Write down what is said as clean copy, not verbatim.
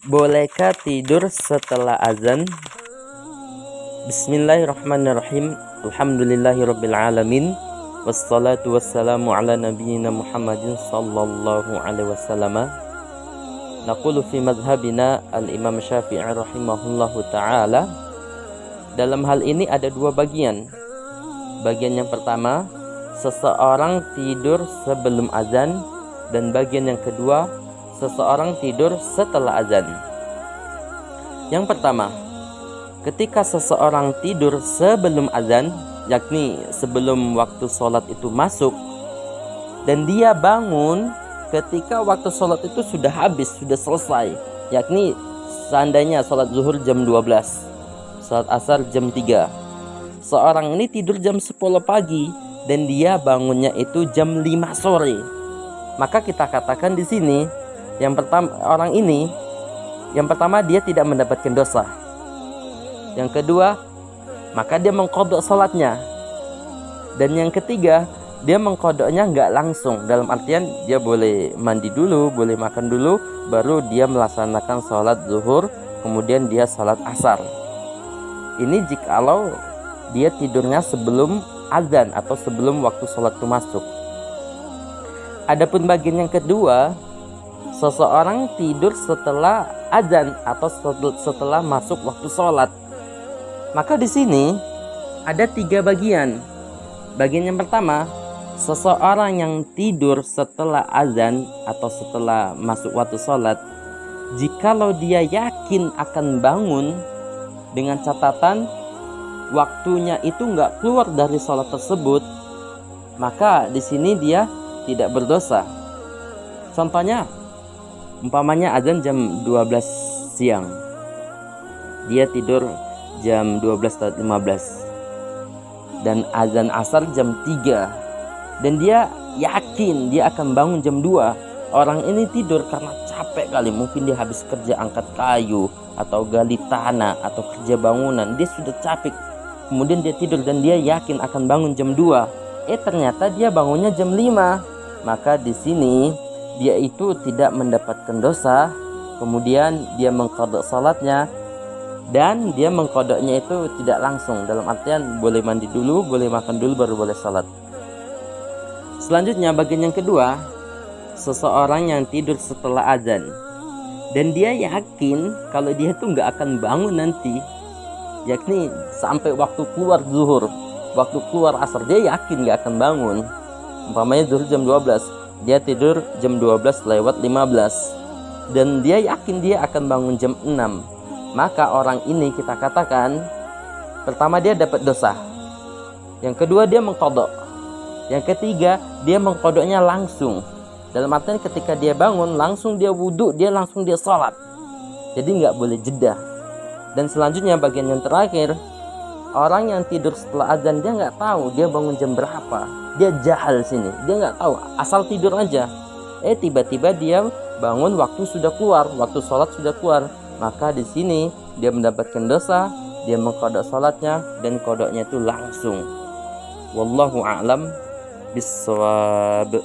Bolehkah tidur setelah azan? Bismillahirrahmanirrahim. Alhamdulillahirabbil alamin. Wassalatu wassalamu ala nabiyyina Muhammadin sallallahu alaihi wasallam. Naqulu fi madhhabina al-Imam Syafi'i rahimahullahu taala. Dalam hal ini ada dua bagian. Bagian yang pertama, seseorang tidur sebelum azan, dan bagian yang kedua, seseorang tidur setelah azan. Yang pertama, ketika seseorang tidur sebelum azan, yakni sebelum waktu sholat itu masuk, dan dia bangun ketika waktu sholat itu sudah habis, sudah selesai, yakni seandainya sholat zuhur jam 12, sholat asar jam 3, seorang ini tidur jam 10 pagi dan dia bangunnya itu jam 5 sore, maka kita katakan di sini yang pertama, orang ini yang pertama dia tidak mendapatkan dosa. Yang kedua, maka dia mengqadha salatnya. Dan yang ketiga, dia mengqadhanya nggak langsung, dalam artian dia boleh mandi dulu, boleh makan dulu, baru dia melaksanakan sholat zuhur, kemudian dia sholat asar. Ini jikalau dia tidurnya sebelum azan atau sebelum waktu sholat itu masuk. Adapun bagian yang kedua, seseorang tidur setelah azan atau setelah masuk waktu sholat. Maka di sini ada 3 bagian. Bagian yang pertama, seseorang yang tidur setelah azan atau setelah masuk waktu sholat, jikalau dia yakin akan bangun dengan catatan waktunya itu nggak keluar dari sholat tersebut, maka di sini dia tidak berdosa. Contohnya, umpamanya azan jam 12 siang, dia tidur jam 12:15, dan azan asar jam 3, dan dia yakin dia akan bangun jam 2. Orang ini tidur karena capek kali, mungkin dia habis kerja angkat kayu atau gali tanah atau kerja bangunan, dia sudah capek, kemudian dia tidur dan dia yakin akan bangun jam 2. Ternyata dia bangunnya jam 5. Maka di sini dia itu tidak mendapatkan dosa, kemudian dia mengqadha salatnya, dan dia mengqadhanya itu tidak langsung, dalam artian boleh mandi dulu, boleh makan dulu, baru boleh salat. Selanjutnya bagian yang kedua, seseorang yang tidur setelah azan dan dia yakin kalau dia itu nggak akan bangun nanti, yakni sampai waktu keluar zuhur, waktu keluar asar, dia yakin nggak akan bangun. Umpamanya zuhur jam 12, dia tidur jam 12:15 dan dia yakin dia akan bangun jam 6. Maka orang ini kita katakan, pertama dia dapat dosa, yang kedua dia mengqadha, yang ketiga dia mengqadhanya langsung, dalam artian ketika dia bangun langsung dia wudhu, dia langsung dia sholat, jadi nggak boleh jeda. Dan selanjutnya bagian yang terakhir, orang yang tidur setelah azan dia nggak tahu dia bangun jam berapa, dia jahal sini, dia nggak tahu, asal tidur aja. Tiba-tiba dia bangun waktu sudah keluar, waktu sholat sudah keluar, maka di sini dia mendapatkan dosa, dia mengqadha salatnya dan qadhanya itu langsung. Wallahu a'lam bishawab.